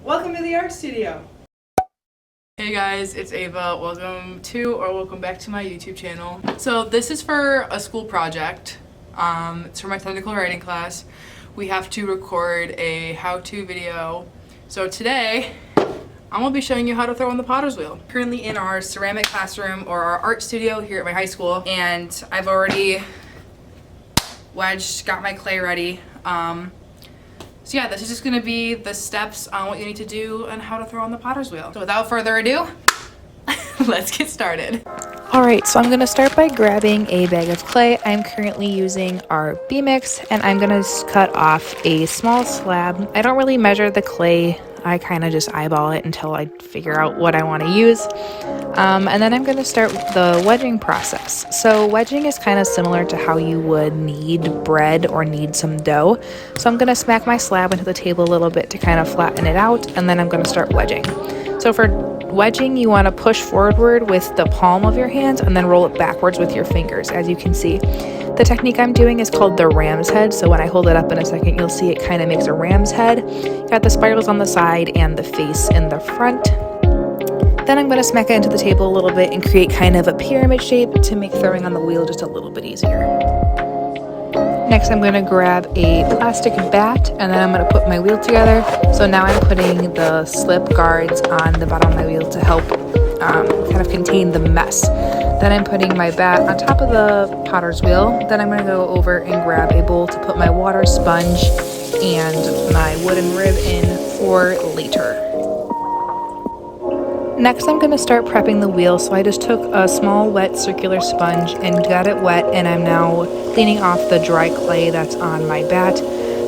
Welcome to the art studio. Hey guys, it's Ava. Welcome back to my YouTube channel. So this is for a school project. It's for my technical writing class. We have to record a how-to video. So today, I'm gonna be showing you how to throw on the potter's wheel. Currently in our ceramic classroom or our art studio here at my high school, and I've already wedged, got my clay ready. So yeah, this is just gonna be the steps on what you need to do and how to throw on the potter's wheel. So without further ado, let's get started. Alright, so I'm going to start by grabbing a bag of clay. I'm currently using our B-Mix, and I'm going to cut off a small slab. I don't really measure the clay. I kind of just eyeball it until I figure out what I want to use. And then I'm going to start the wedging process. So wedging is kind of similar to how you would knead bread or knead some dough. So I'm going to smack my slab into the table a little bit to kind of flatten it out, and then I'm going to start wedging. So for wedging, you want to push forward with the palm of your hands and then roll it backwards with your fingers, as you can see. The technique I'm doing is called the ram's head, so when I hold it up in a second, you'll see it kind of makes a ram's head. Got the spirals on the side and the face in the front. Then I'm going to smack it into the table a little bit and create kind of a pyramid shape to make throwing on the wheel just a little bit easier. Next, I'm going to grab a plastic bat, and then I'm going to put my wheel together. So now I'm putting the slip guards on the bottom of my wheel to help kind of contain the mess. Then I'm putting my bat on top of the potter's wheel. Then I'm going to go over and grab a bowl to put my water sponge and my wooden rib in for later. Next, I'm going to start prepping the wheel, so I just took a small wet circular sponge and got it wet, and I'm now cleaning off the dry clay that's on my bat.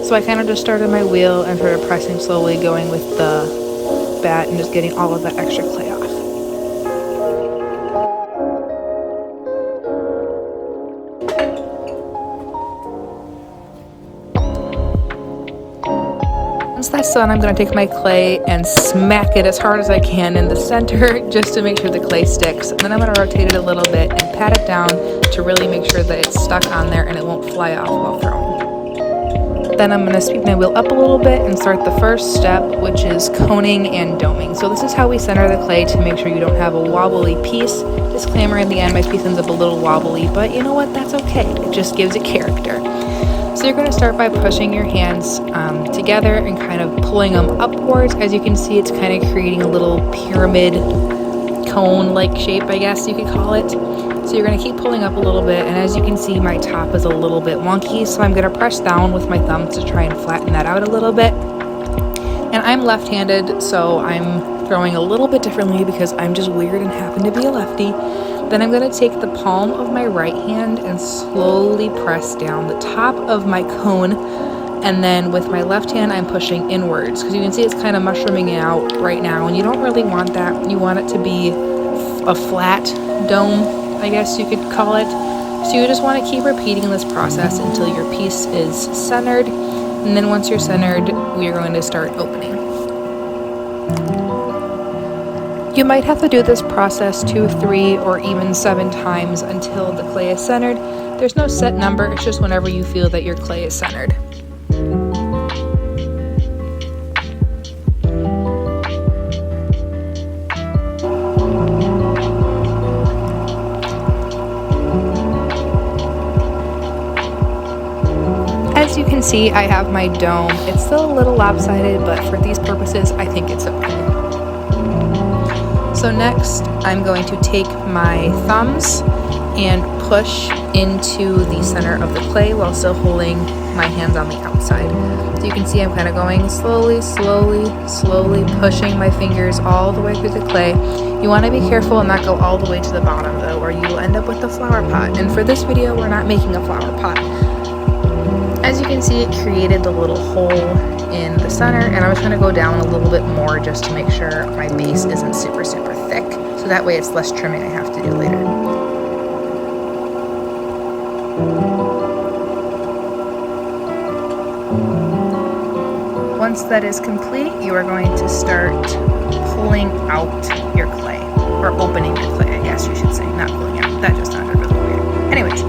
So I kind of just started my wheel and started pressing slowly, going with the bat and just getting all of that extra clay off. Once that's done, I'm going to take my clay and smack it as hard as I can in the center just to make sure the clay sticks. And then I'm going to rotate it a little bit and pat it down to really make sure that it's stuck on there and it won't fly off while throwing. Then I'm going to speed my wheel up a little bit and start the first step, which is coning and doming. So this is how we center the clay to make sure you don't have a wobbly piece. Disclaimer, in the end my piece ends up a little wobbly, but you know what, that's okay. It just gives it character. So you're going to start by pushing your hands together and kind of pulling them upwards. As you can see, it's kind of creating a little pyramid cone-like shape, I guess you could call it. So you're going to keep pulling up a little bit, and as you can see, my top is a little bit wonky, so I'm going to press down with my thumb to try and flatten that out a little bit. And I'm left-handed, so I'm throwing a little bit differently because I'm just weird and happen to be a lefty. Then I'm going to take the palm of my right hand and slowly press down the top of my cone, and then with my left hand I'm pushing inwards, because you can see it's kind of mushrooming out right now, and you don't really want that. You want it to be a flat dome, I guess you could call it. So you just want to keep repeating this process until your piece is centered, and then once you're centered, we are going to start opening. You might have to do this process 2, 3, or even 7 times until the clay is centered. There's no set number, it's just whenever you feel that your clay is centered. As you can see, I have my dome. It's still a little lopsided, but for these purposes, I think it's okay. So next, I'm going to take my thumbs and push into the center of the clay while still holding my hands on the outside. So you can see I'm kind of going slowly, pushing my fingers all the way through the clay. You want to be careful and not go all the way to the bottom though, or you will end up with a flower pot. And for this video, we're not making a flower pot. As you can see, it created the little hole in the center, and I'm just going to go down a little bit more just to make sure my base isn't super thick, so that way it's less trimming I have to do later. Once that is complete, you are going to start pulling out your clay, or opening your clay, I guess you should say, not pulling out. That just sounded really weird. Anyways,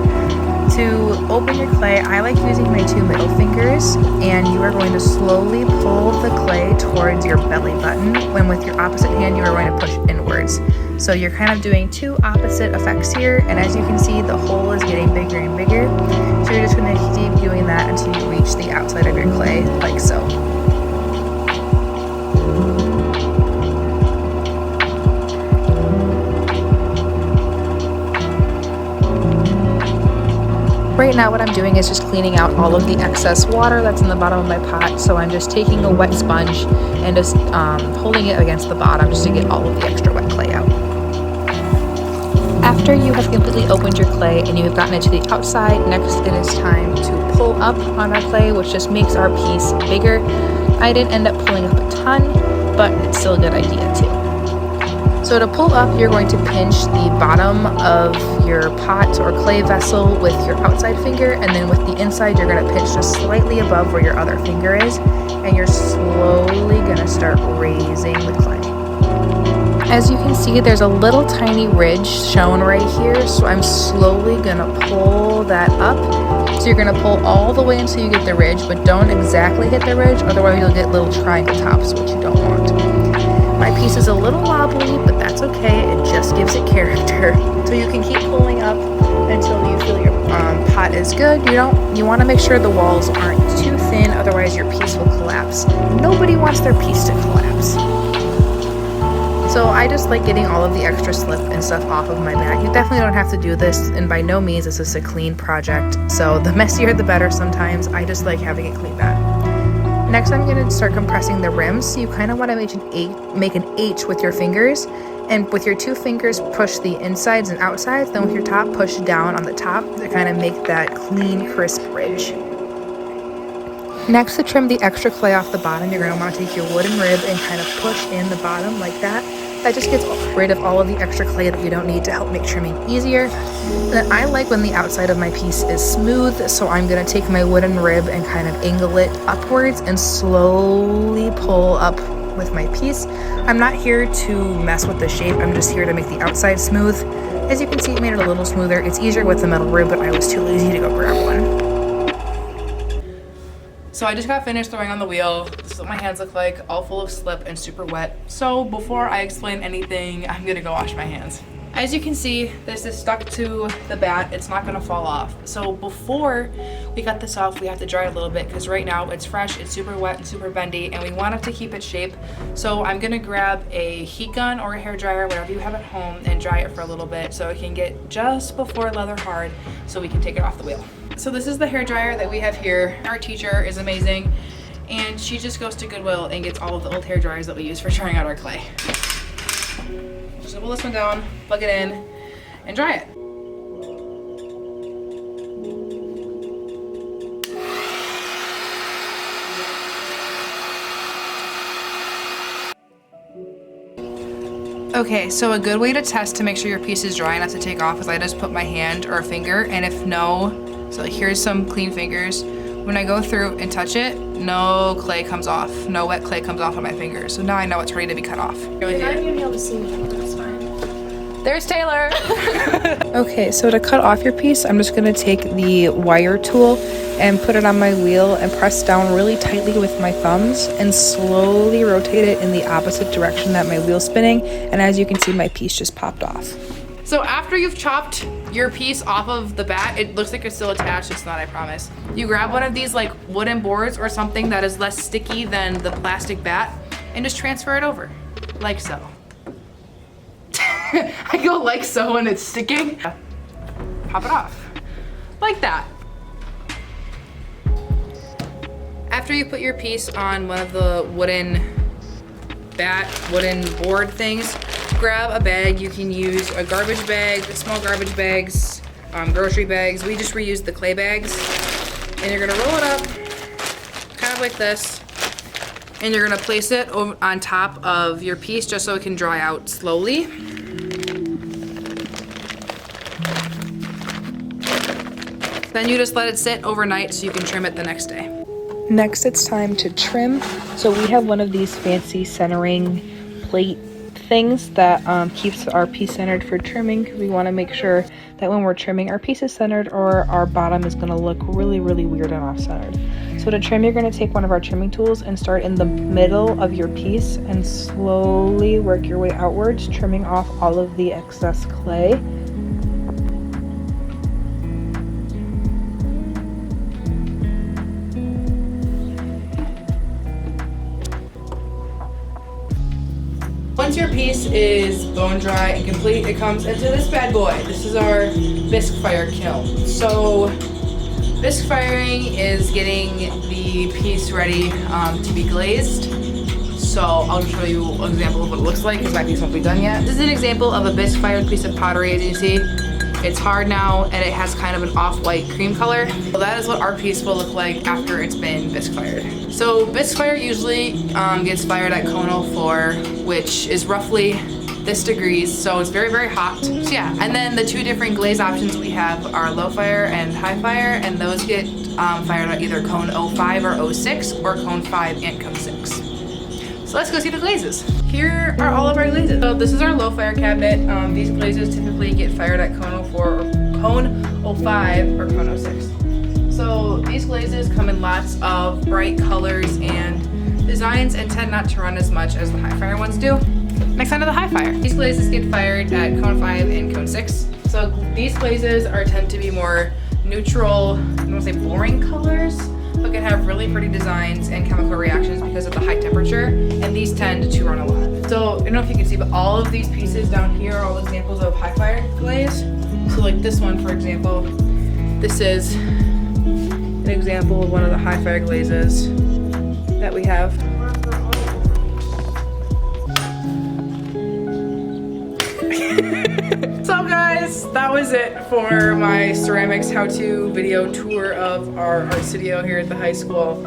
To open your clay, I like using my 2 middle fingers, and you are going to slowly pull the clay towards your belly button, when with your opposite hand you are going to push inwards. So you're kind of doing 2 opposite effects here, and as you can see, the hole is getting bigger and bigger. So you're just going to keep doing that until you reach the outside of your clay, like so. Right now what I'm doing is just cleaning out all of the excess water that's in the bottom of my pot. So I'm just taking a wet sponge and just holding it against the bottom just to get all of the extra wet clay out. After you have completely opened your clay and you have gotten it to the outside, next it is time to pull up on our clay, which just makes our piece bigger. I didn't end up pulling up a ton, but it's still a good idea too. So to pull up, you're going to pinch the bottom of your pot or clay vessel with your outside finger, and then with the inside, you're going to pinch just slightly above where your other finger is, and you're slowly going to start raising the clay. As you can see, there's a little tiny ridge shown right here, so I'm slowly going to pull that up. So you're going to pull all the way until you get the ridge, but don't exactly hit the ridge, otherwise you'll get little triangle tops, which you don't want. My piece is a little wobbly, but that's okay. It just gives it character. So you can keep pulling up until you feel your pot is good. You want to make sure the walls aren't too thin, otherwise your piece will collapse. Nobody wants their piece to collapse. So I just like getting all of the extra slip and stuff off of my mat. You definitely don't have to do this, and by no means is this a clean project. So the messier the better sometimes. I just like having a clean mat. Next, I'm going to start compressing the rims. So you kind of want to make an H with your fingers, and with your 2 fingers push the insides and outsides, then with your top push down on the top to kind of make that clean, crisp ridge. Next, to trim the extra clay off the bottom, you're going to want to take your wooden rib and kind of push in the bottom like that. That just gets rid of all of the extra clay that you don't need to help make trimming easier. And then I like when the outside of my piece is smooth, so I'm going to take my wooden rib and kind of angle it upwards and slowly pull up with my piece. I'm not here to mess with the shape, I'm just here to make the outside smooth. As you can see, it made it a little smoother. It's easier with the metal rib, but I was too lazy to go grab one. So I just got finished throwing on the wheel. This is what my hands look like, all full of slip and super wet. So before I explain anything, I'm gonna go wash my hands. As you can see, this is stuck to the bat. It's not gonna fall off. So before we cut this off, we have to dry it a little bit because right now it's fresh, it's super wet and super bendy, and we want it to keep its shape. So I'm gonna grab a heat gun or a hair dryer, whatever you have at home, and dry it for a little bit so it can get just before leather hard so we can take it off the wheel. So this is the hair dryer that we have here. Our teacher is amazing, and she just goes to Goodwill and gets all of the old hair dryers that we use for drying out our clay. Just pull this one down, plug it in, and dry it. Okay, so a good way to test to make sure your piece is dry enough to take off is I just put my hand or a finger, and if no, so here's some clean fingers. When I go through and touch it, no clay comes off. No wet clay comes off of my fingers. So now I know it's ready to be cut off. You're not even gonna be able to see me. That's fine. There's Taylor. Okay, so to cut off your piece, I'm just going to take the wire tool and put it on my wheel and press down really tightly with my thumbs and slowly rotate it in the opposite direction that my wheel's spinning. And as you can see, my piece just popped off. So after you've chopped your piece off of the bat, it looks like it's still attached. It's not, I promise. You grab one of these like wooden boards or something that is less sticky than the plastic bat and just transfer it over, like so. I go like so when it's sticking. Pop it off, like that. After you put your piece on one of the wooden board things, grab a bag. You can use a garbage bag, small garbage bags, grocery bags. We just reuse the clay bags. And you're gonna roll it up, kind of like this. And you're gonna place it on top of your piece just so it can dry out slowly. Then you just let it sit overnight so you can trim it the next day. Next, it's time to trim. So we have one of these fancy centering plate things that keeps our piece centered for trimming, because we want to make sure that when we're trimming, our piece is centered, or our bottom is going to look really, really weird and off-centered. So to trim, you're going to take one of our trimming tools and start in the middle of your piece and slowly work your way outwards, trimming off all of the excess clay. Once your piece is bone dry and complete, it comes into this bad boy. This is our bisque fire kiln. So bisque firing is getting the piece ready to be glazed. So I'll show you an example of what it looks like, because my piece won't be done yet. This is an example of a bisque fired piece of pottery, as you see. It's hard now, and it has kind of an off-white cream color. So that is what our piece will look like after it's been bisque fired. So bisque fire usually gets fired at cone 04, which is roughly this degrees, so it's very, very hot. So yeah, and then the two different glaze options we have are low fire and high fire, and those get fired at either cone 05 or 06, or cone 5 and cone 6. So let's go see the glazes. Here are all of our glazes. So this is our low fire cabinet. These glazes typically get fired at cone 04, or cone 05, or cone 06. So these glazes come in lots of bright colors and designs and tend not to run as much as the high fire ones do. Next on to the high fire. These glazes get fired at cone 5 and cone 6. So these glazes tend to be more neutral, I don't want to say boring colors, but can have really pretty designs and chemical reactions because of the high temperature, and these tend to run a lot. So I don't know if you can see, but all of these pieces down here are all examples of high fire glaze. So like this one, for example, this is an example of one of the high fire glazes that we have. So guys, that was it for my ceramics how-to video tour of our art studio here at the high school.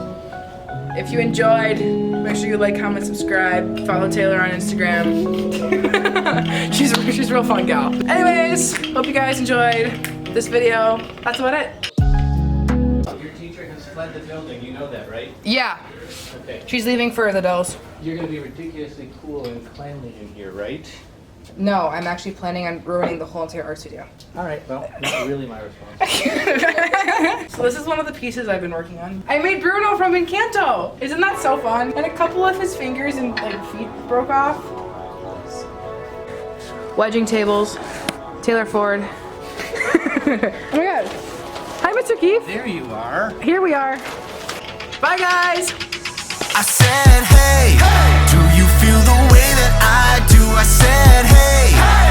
If you enjoyed, make sure you like, comment, subscribe, follow Taylor on Instagram. she's a real fun gal. Anyways, hope you guys enjoyed this video. That's about it. Your teacher has fled the building, you know that, right? Yeah, Okay. she's leaving for the dolls. You're gonna be ridiculously cool and cleanly in here, right? No, I'm actually planning on ruining the whole entire art studio. Alright, well, not really my responsibility. So this is one of the pieces I've been working on. I made Bruno from Encanto. Isn't that so fun? And a couple of his fingers and like feet broke off. Wedging tables. Taylor Ford. Oh my god. Hi, Mr. Keith. There you are. Here we are. Bye, guys. I said, hey, do you feel the way that I do? I said, hey.